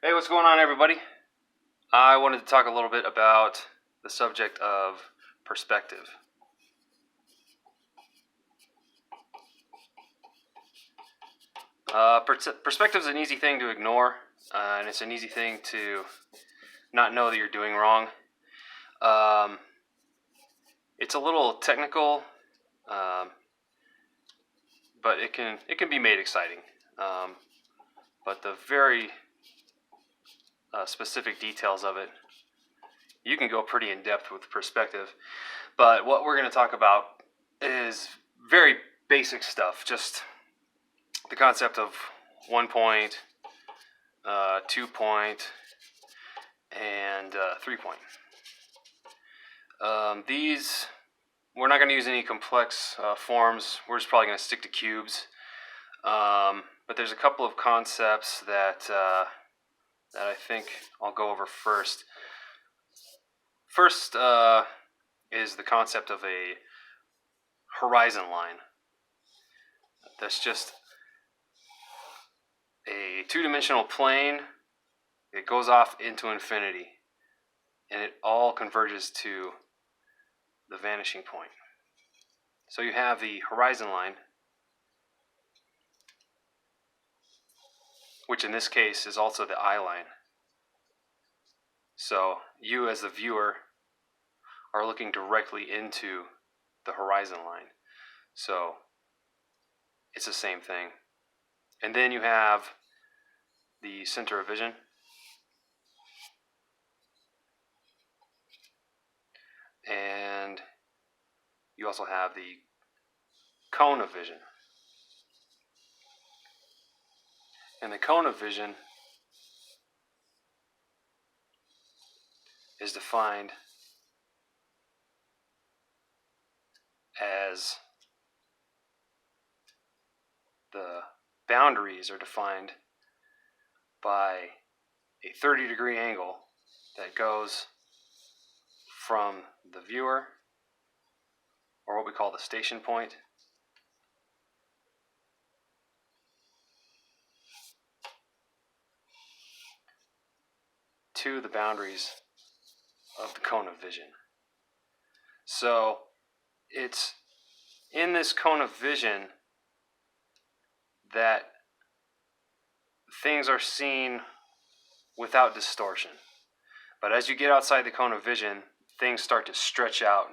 Hey, what's going on, everybody? I wanted to talk a little bit about the subject of perspective. Perspective is an easy thing to ignore, and it's an easy thing to not know that you're doing wrong. It's a little technical, um, but it can be made exciting. But the very specific details of it, you can go pretty in depth with perspective. But what we're going to talk about is very basic stuff, just the concept of 1 point, 2 point, and 3 point. These, we're not going to use any complex forms. We're just probably going to stick to cubes. But there's a couple of concepts that I think I'll go over first. First is the concept of a horizon line. That's just a two-dimensional plane. It goes off into infinity, and it all converges to the vanishing point. So you have the horizon line, which in this case is also the eye line. So you as the viewer are looking directly into the horizon line. So it's the same thing. And then you have the center of vision. And you also have the cone of vision. And the cone of vision is defined as the boundaries are defined by a 30-degree angle that goes from the viewer, or what we call the station point, to the boundaries of the cone of vision. So it's in this cone of vision that things are seen without distortion. But as you get outside the cone of vision, things start to stretch out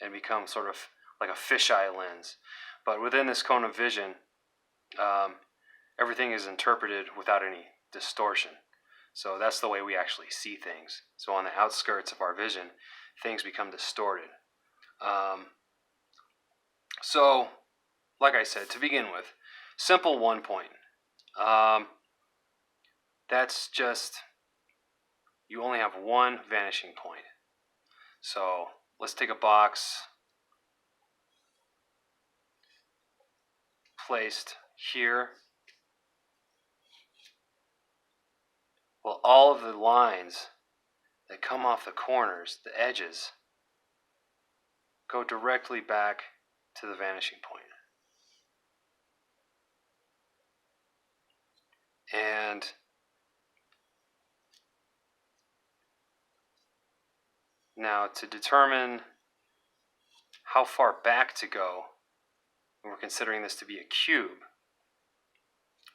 and become sort of like a fisheye lens. But within this cone of vision, everything is interpreted without any distortion. So that's the way we actually see things. So on the outskirts of our vision, things become distorted. So, like I said, to begin with, simple 1 point. That's just, you only have one vanishing point. So let's take a box placed here. Well, all of the lines that come off the corners, the edges, go directly back to the vanishing point. And now to determine how far back to go, when we're considering this to be a cube,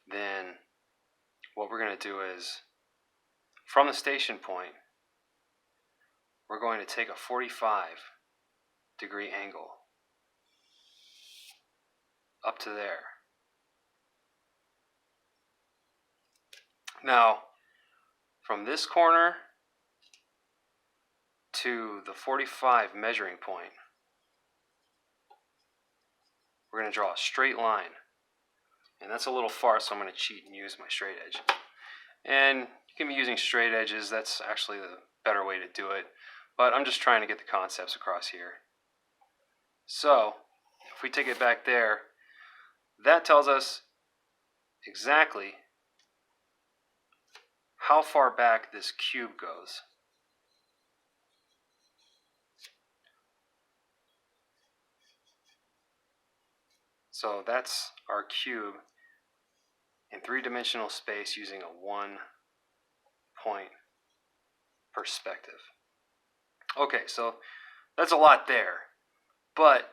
then what we're going to do is, from the station point, we're going to take a 45-degree angle up to there. Now, from this corner to the 45 measuring point, we're going to draw a straight line. And that's a little far, so I'm going to cheat and use my straight edge. And you can be using straight edges, that's actually the better way to do it. But I'm just trying to get the concepts across here. So, if we take it back there, that tells us exactly how far back this cube goes. So that's our cube in three-dimensional space using a 1 point perspective. Okay, so that's a lot there, but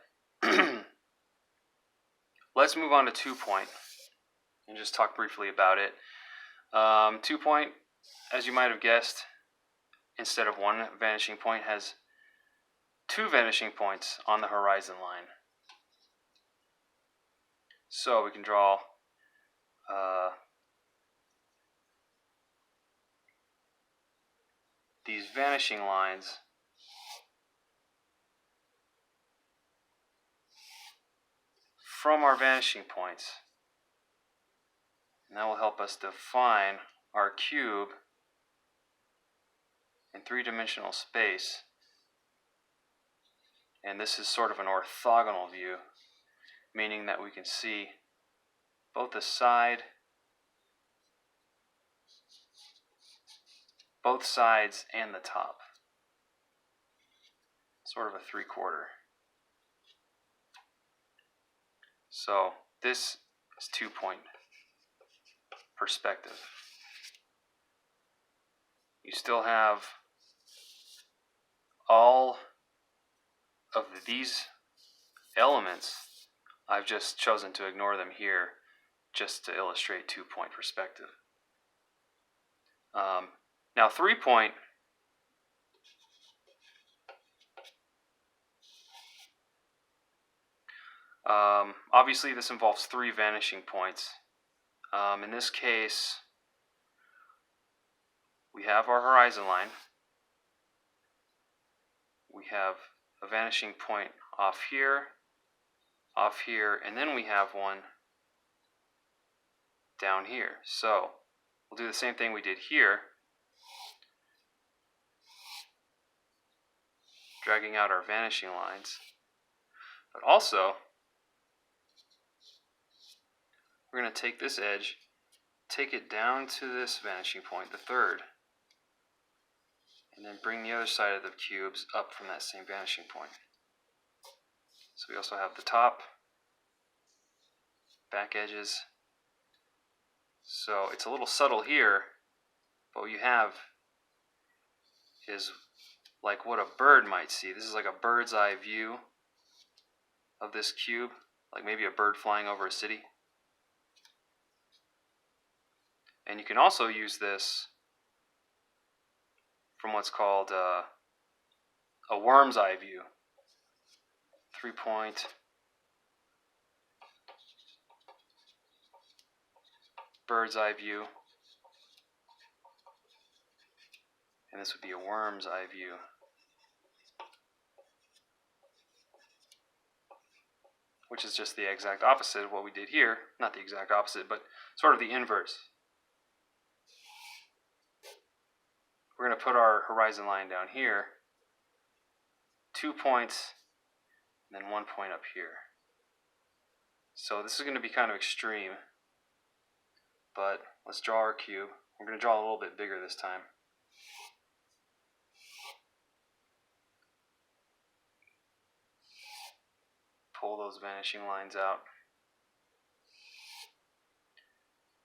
let's move on to 2-point and just talk briefly about it. 2-point, as you might have guessed, instead of one vanishing point, has two vanishing points on the horizon line. So we can draw these vanishing lines from our vanishing points. And that will help us define our cube in three-dimensional space. And this is sort of an orthogonal view, meaning that we can see both the side, both sides, and the top. Sort of a 3/4. So this is 2-point perspective. You still have all of these elements. I've just chosen to ignore them here just to illustrate 2-point perspective. Now 3-point, obviously this involves 3 vanishing points. In this case, we have our horizon line. We have a vanishing point off here, and then we have one down here. So we'll do the same thing we did here, dragging out our vanishing lines. But also, we're going to take this edge, take it down to this vanishing point, the third, and then bring the other side of the cubes up from that same vanishing point. So we also have the top, back edges. So it's a little subtle here, but what you have is like what a bird might see. This is like a bird's eye view of this cube, like maybe a bird flying over a city. And you can also use this from what's called a worm's eye view. 3-point bird's eye view. And this would be a worm's eye view. Which is just the exact opposite of what we did here. Not the exact opposite, but sort of the inverse. We're going to put our horizon line down here, 2 points, and then 1 point up here. So this is going to be kind of extreme, but let's draw our cube. We're going to draw a little bit bigger this time. Pull those vanishing lines out.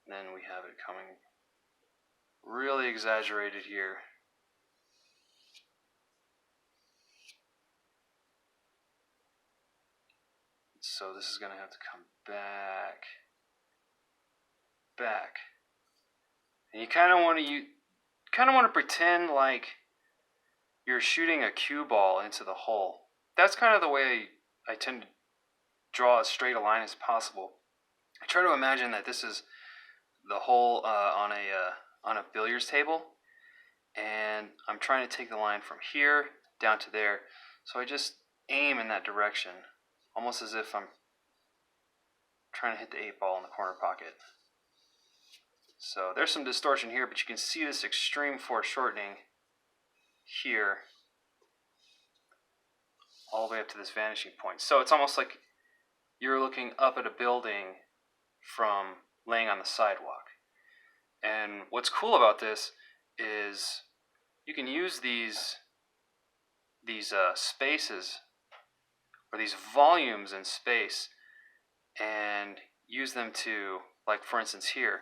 And then we have it coming really exaggerated here. So this is going to have to come back. And you kind of want to pretend like you're shooting a cue ball into the hole. That's kind of the way I tend to draw as straight a line as possible. I try to imagine that this is the hole on a billiards table, and I'm trying to take the line from here down to there. So I just aim in that direction, almost as if I'm trying to hit the 8-ball in the corner pocket. So there's some distortion here, but you can see this extreme foreshortening here all the way up to this vanishing point. So it's almost like you're looking up at a building from laying on the sidewalk. And what's cool about this is you can use these spaces, or these volumes in space, and use them to, like for instance here,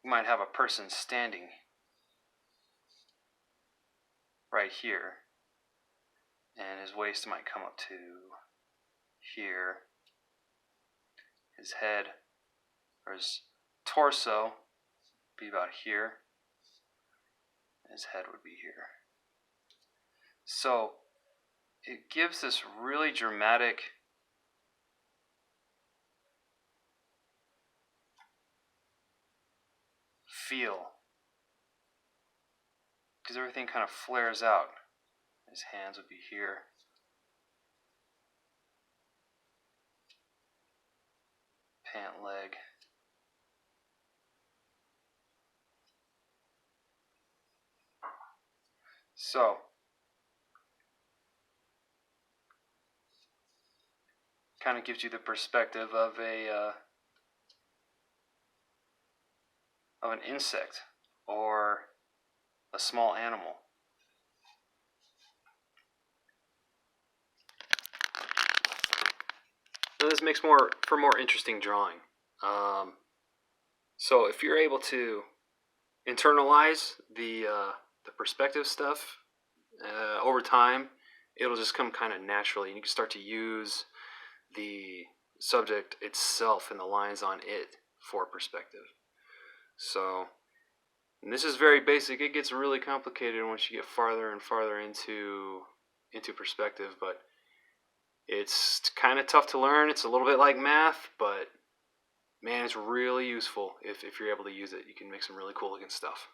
you might have a person standing right here, and his waist might come up to here. His head or his torso would be about here. His head would be here. So it gives this really dramatic feel because everything kind of flares out. His hands would be here. Pant leg. So kind of gives you the perspective of an insect or a small animal. Now this makes for more interesting drawing. So if you're able to internalize the perspective stuff over time, it'll just come kind of naturally, and you can start to use the subject itself and the lines on it for perspective. So, and this is very basic. It gets really complicated once you get farther and farther into perspective, but it's kind of tough to learn. It's a little bit like math, but man, it's really useful if you're able to use it. You can make some really cool looking stuff.